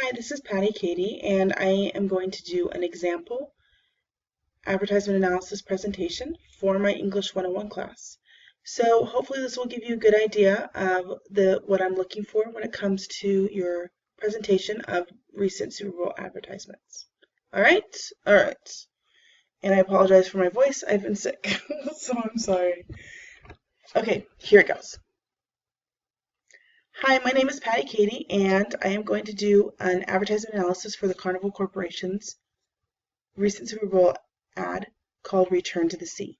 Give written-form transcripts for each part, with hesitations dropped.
Hi, this is Patty Katie, and I am going to do an example advertisement analysis presentation for my English 101 class. So hopefully this will give you a good idea of what I'm looking for when it comes to your presentation of recent Super Bowl advertisements. All right? All right. And I apologize for my voice. I've been sick, so I'm sorry. Okay, here it goes. Hi, my name is Patty Katie, and I am going to do an advertisement analysis for the Carnival Corporation's recent Super Bowl ad called Return to the Sea.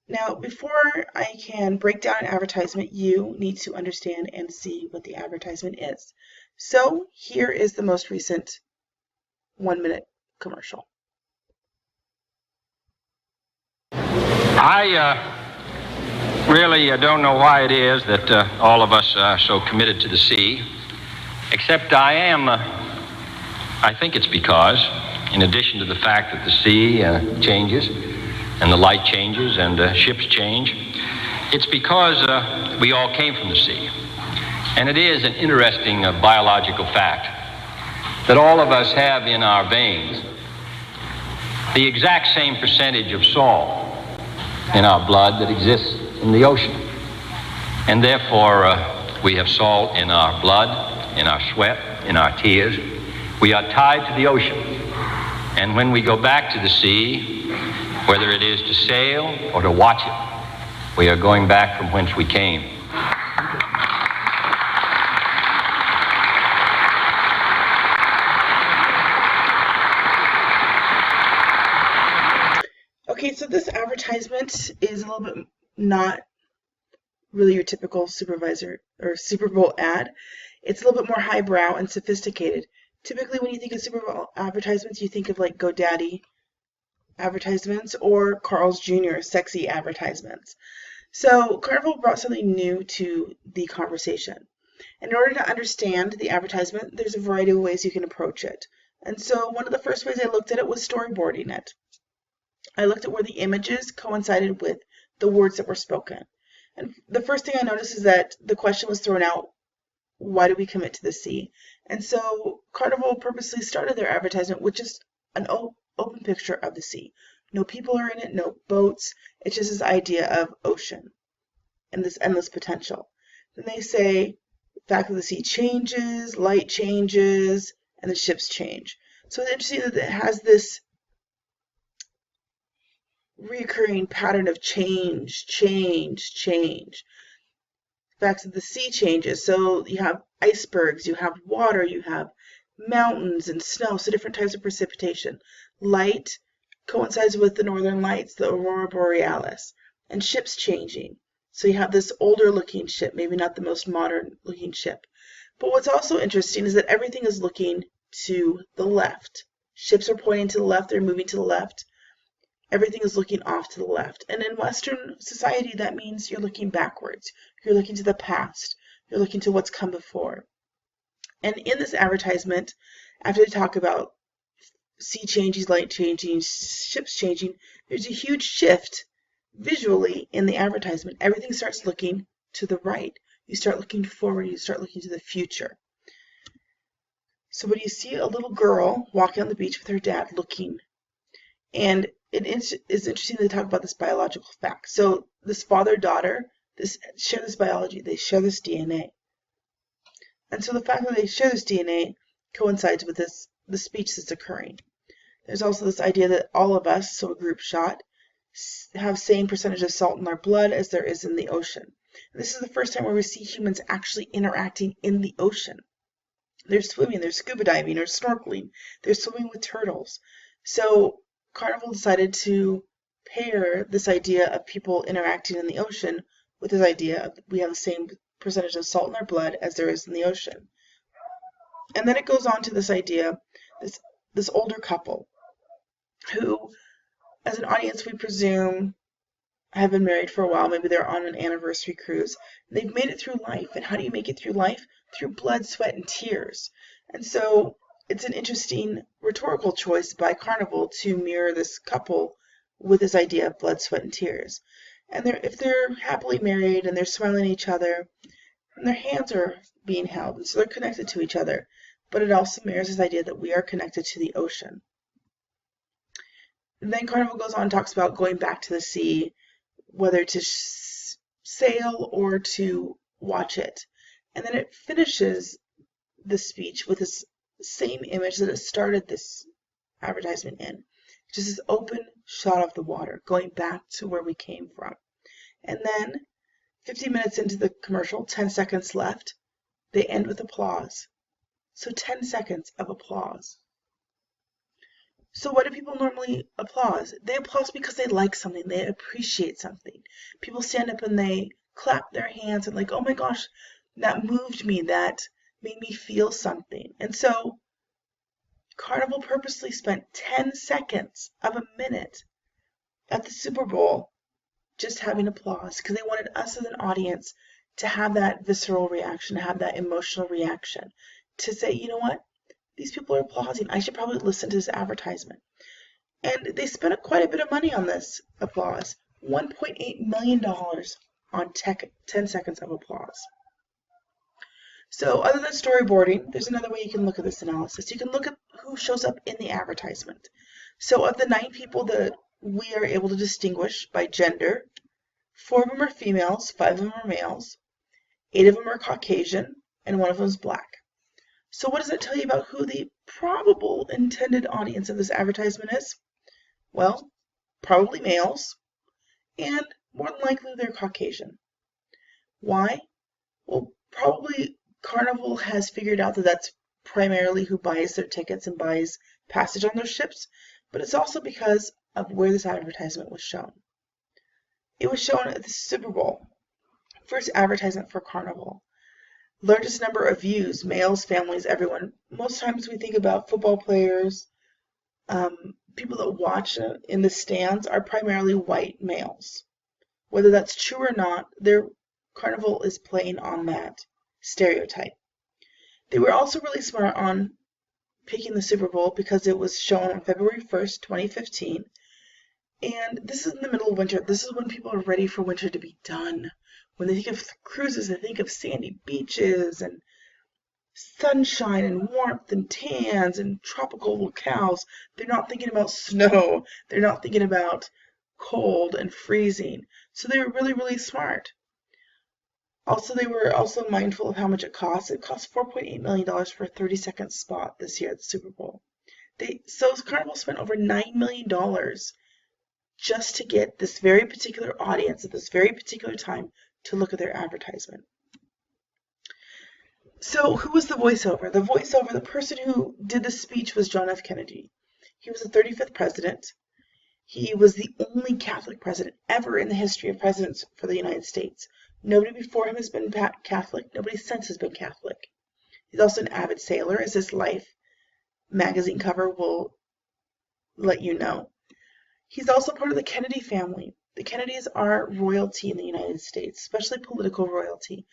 Now, before I can break down an advertisement, you need to understand and see what the advertisement is. So here is the most recent 1-minute commercial. I really don't know why it is that all of us are so committed to the sea, except I think it's because, in addition to the fact that the sea changes, and the light changes, and ships change, it's because we all came from the sea. And it is an interesting biological fact that all of us have in our veins the exact same percentage of salt in our blood that exists in the ocean. And therefore, we have salt in our blood, in our sweat, in our tears. We are tied to the ocean. And when we go back to the sea, whether it is to sail or to watch it, we are going back from whence we came. Okay, so this advertisement is a little bit not really your typical supervisor or Super Bowl ad. It's a little bit more highbrow and sophisticated. Typically, when you think of Super Bowl advertisements, you think of like GoDaddy advertisements or Carl's Jr. sexy advertisements. So Carnival brought something new to the conversation. And in order to understand the advertisement, there's a variety of ways you can approach it. And so one of the first ways I looked at it was storyboarding it. I looked at where the images coincided with the words that were spoken. And the first thing I noticed is that the question was thrown out, why do we commit to the sea? And so Carnival purposely started their advertisement with just an open picture of the sea. No people are in it, no boats. It's just this idea of ocean and this endless potential. Then they say the fact that the sea changes, light changes, and the ships change. So it's interesting that it has this recurring pattern of change. The fact that the sea changes, so you have icebergs, you have water, you have mountains and snow, so different types of precipitation. Light coincides with the northern lights, the aurora borealis, and ships changing. So you have this older looking ship, maybe not the most modern looking ship. But what's also interesting is that everything is looking to the left. Ships are pointing to the left, they're moving to the left. Everything is looking off to the left. And in Western society, that means you're looking backwards. You're looking to the past. You're looking to what's come before. And in this advertisement, after they talk about sea changes, light changing, ships changing, there's a huge shift visually in the advertisement. Everything starts looking to the right. You start looking forward. You start looking to the future. So when you see a little girl walking on the beach with her dad looking, and it is interesting to talk about this biological fact. So this father-daughter, share this biology. They share this DNA. And so the fact that they share this DNA coincides with the speech that's occurring. There's also this idea that all of us, so a group shot, have same percentage of salt in our blood as there is in the ocean. And this is the first time where we see humans actually interacting in the ocean. They're swimming, they're scuba diving or snorkeling, they're swimming with turtles. So Carnival decided to pair this idea of people interacting in the ocean with this idea of we have the same percentage of salt in our blood as there is in the ocean. And then it goes on to this idea, this older couple who, as an audience, we presume have been married for a while. Maybe they're on an anniversary cruise. They've made it through life. And how do you make it through life? Through blood, sweat, and tears. And so it's an interesting rhetorical choice by Carnival to mirror this couple with this idea of blood, sweat, and tears. And if they're happily married and they're smiling at each other, and their hands are being held, and so they're connected to each other, but it also mirrors this idea that we are connected to the ocean. And then Carnival goes on and talks about going back to the sea, whether to sail or to watch it. And then it finishes the speech with this same image that it started this advertisement in. Just this open shot of the water, going back to where we came from. And then 50 minutes into the commercial, 10 seconds left, they end with applause. So 10 seconds of applause. So what do people normally applaud? They applaud because they like something, they appreciate something. People stand up and they clap their hands and like, oh my gosh, that moved me, that made me feel something. And so Carnival purposely spent 10 seconds of a minute at the Super Bowl just having applause because they wanted us as an audience to have that visceral reaction, to have that emotional reaction, to say, you know what? These people are applauding. I should probably listen to this advertisement. And they spent quite a bit of money on this applause. $1.8 million on 10 seconds of applause. So other than storyboarding, there's another way you can look at this analysis. You can look at who shows up in the advertisement. So of the 9 people that we are able to distinguish by gender, 4 of them are females, 5 of them are males, 8 of them are Caucasian, and 1 of them is black. So what does that tell you about who the probable intended audience of this advertisement is? Well, probably males, and more than likely they're Caucasian. Why? Well, probably Carnival has figured out that that's primarily who buys their tickets and buys passage on their ships, but it's also because of where this advertisement was shown. It was shown at the Super Bowl, first advertisement for Carnival. Largest number of views, males, families, everyone. Most times we think about football players, people that watch in the stands are primarily white males. Whether that's true or not, their Carnival is playing on that stereotype. They were also really smart on picking the Super Bowl because it was shown on February 1st, 2015. And this is in the middle of winter. This is when people are ready for winter to be done. When they think of cruises, they think of sandy beaches and sunshine and warmth and tans and tropical locales. They're not thinking about snow. They're not thinking about cold and freezing. So they were really, really smart. Also, they were also mindful of how much it cost. It cost $4.8 million for a 30-second spot this year at the Super Bowl. So Carnival spent over $9 million just to get this very particular audience at this very particular time to look at their advertisement. So who was the voiceover? The person who did the speech was John F. Kennedy. He was the 35th president. He was the only Catholic president ever in the history of presidents for the United States. Nobody before him has been Catholic. Nobody since has been Catholic. He's also an avid sailor, as his Life magazine cover will let you know. He's also part of the Kennedy family. The Kennedys are royalty in the United States, especially political royalty.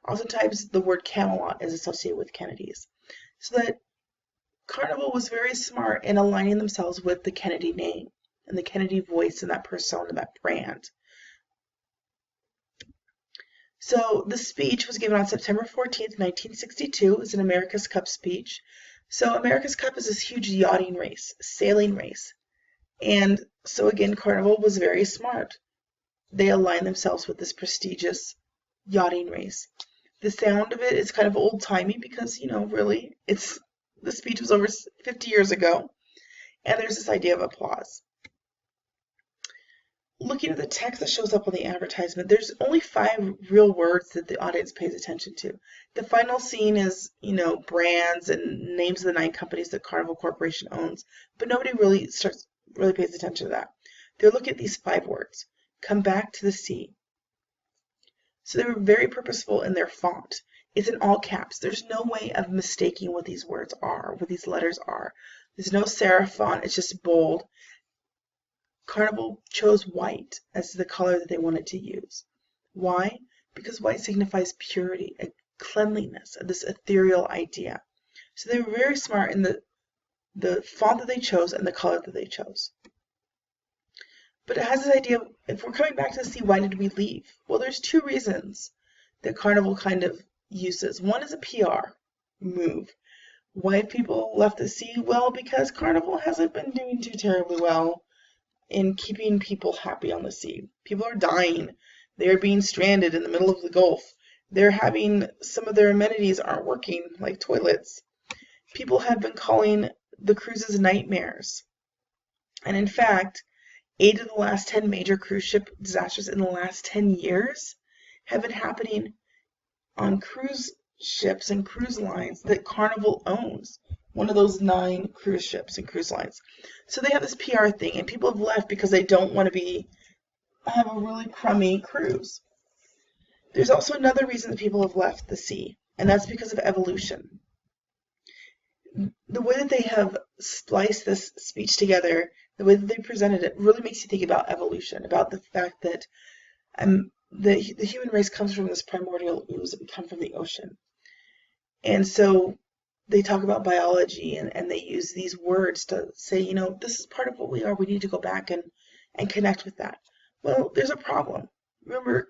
Oftentimes, the word Camelot is associated with Kennedys. So that Carnival was very smart in aligning themselves with the Kennedy name and the Kennedy voice and that persona, that brand. So the speech was given on September 14th, 1962. It was an America's Cup speech. So America's Cup is this huge yachting race, sailing race. And so again, Carnival was very smart. They aligned themselves with this prestigious yachting race. The sound of it is kind of old-timey because, really, the speech was over 50 years ago. And there's this idea of applause. Looking at the text that shows up on the advertisement, there's only 5 real words that the audience pays attention to. The final scene is, brands and names of the 9 companies that Carnival Corporation owns, but nobody really pays attention to that. They're looking at these 5 words. Come back to the sea. So they were very purposeful in their font. It's in all caps. There's no way of mistaking what these words are, what these letters are. There's no serif font. It's just bold. Carnival chose white as the color that they wanted to use. Why? Because white signifies purity, and cleanliness, this ethereal idea. So they were very smart in the font that they chose and the color that they chose. But it has this idea of, if we're coming back to the sea, why did we leave? Well, there's 2 reasons that Carnival kind of uses. One is a PR move. Why have people left the sea? Well, because Carnival hasn't been doing too terribly well in keeping people happy on the sea. People are dying. They're being stranded in the middle of the Gulf. They're having some of their amenities aren't working, like toilets. People have been calling the cruises nightmares. And in fact, 8 of the last 10 major cruise ship disasters in the last 10 years have been happening on cruise ships and cruise lines that Carnival owns, one of those 9 cruise ships and cruise lines. So they have this PR thing, and people have left because they don't want to have a really crummy cruise. There's also another reason that people have left the sea, and that's because of evolution. The way that they have spliced this speech together, the way that they presented it, really makes you think about evolution, about the fact that the human race comes from this primordial ooze that we come from the ocean. And so they talk about biology, and they use these words to say, you know, this is part of what we are. We need to go back and connect with that. Well, there's a problem. Remember,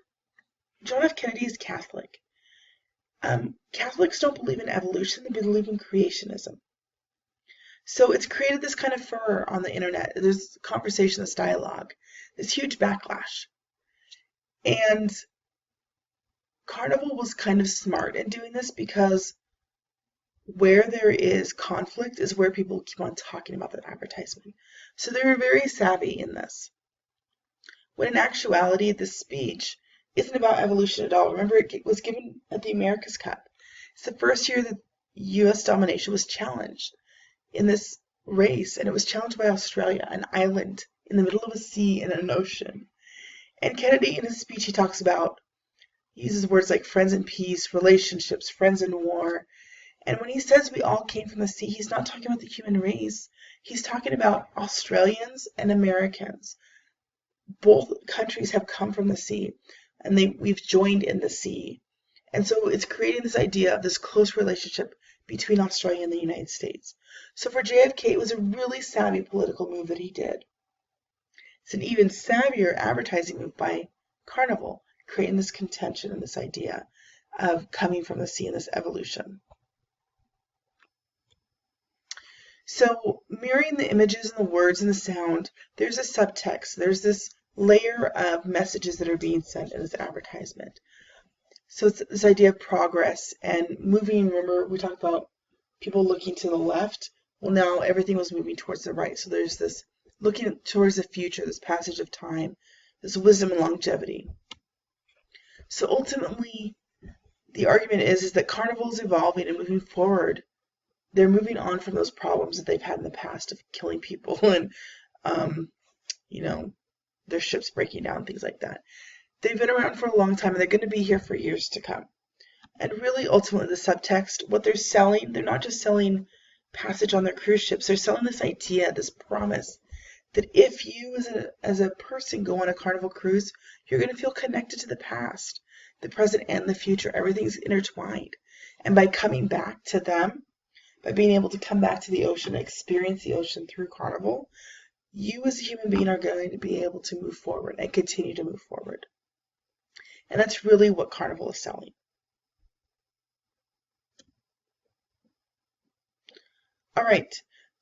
John F. Kennedy is Catholic. Catholics don't believe in evolution, they believe in creationism. So it's created this kind of furor on the internet. There's conversation, this dialogue, this huge backlash. And Carnival was kind of smart in doing this because where there is conflict is where people keep on talking about that advertisement. So they were very savvy in this. When in actuality, this speech isn't about evolution at all. Remember, it was given at the America's Cup. It's the first year that U.S. domination was challenged in this race, and it was challenged by Australia, an island in the middle of a sea and an ocean. And Kennedy, in his speech, he talks about, he uses words like friends in peace, relationships, friends in war. And when he says we all came from the sea, he's not talking about the human race. He's talking about Australians and Americans. Both countries have come from the sea, and we've joined in the sea. And so it's creating this idea of this close relationship between Australia and the United States. So for JFK, it was a really savvy political move that he did. It's an even savvier advertising move by Carnival, creating this contention and this idea of coming from the sea and this evolution. So mirroring the images and the words and the sound, there's a subtext. There's this layer of messages that are being sent in this advertisement. So it's this idea of progress and moving. Remember, we talked about people looking to the left. Well, now everything was moving towards the right. So there's this looking towards the future, this passage of time, this wisdom and longevity. So ultimately, the argument is that Carnival is evolving and moving forward. They're moving on from those problems that they've had in the past of killing people and, their ships breaking down, things like that. They've been around for a long time, and they're going to be here for years to come. And really, ultimately, the subtext, what they're selling, they're not just selling passage on their cruise ships. They're selling this idea, this promise, that if you as a person go on a Carnival cruise, you're going to feel connected to the past, the present, and the future. Everything's intertwined. And by coming back to them, by being able to come back to the ocean and experience the ocean through Carnival, you as a human being are going to be able to move forward and continue to move forward. And that's really what Carnival is selling. All right,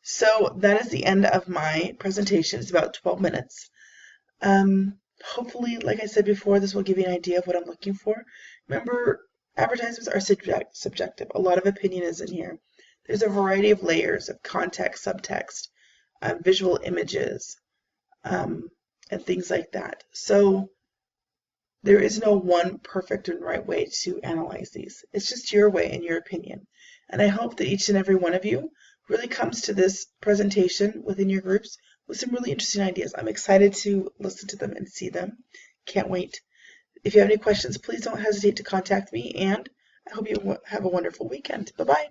so that is the end of my presentation. It's about 12 minutes. Hopefully, like I said before, this will give you an idea of what I'm looking for. Remember, advertisements are subjective. A lot of opinion is in here. There's a variety of layers of context, subtext, visual images, and things like that. So there is no one perfect and right way to analyze these. It's just your way and your opinion. And I hope that each and every one of you really comes to this presentation within your groups with some really interesting ideas. I'm excited to listen to them and see them. Can't wait. If you have any questions, please don't hesitate to contact me, and I hope you have a wonderful weekend. Bye-bye.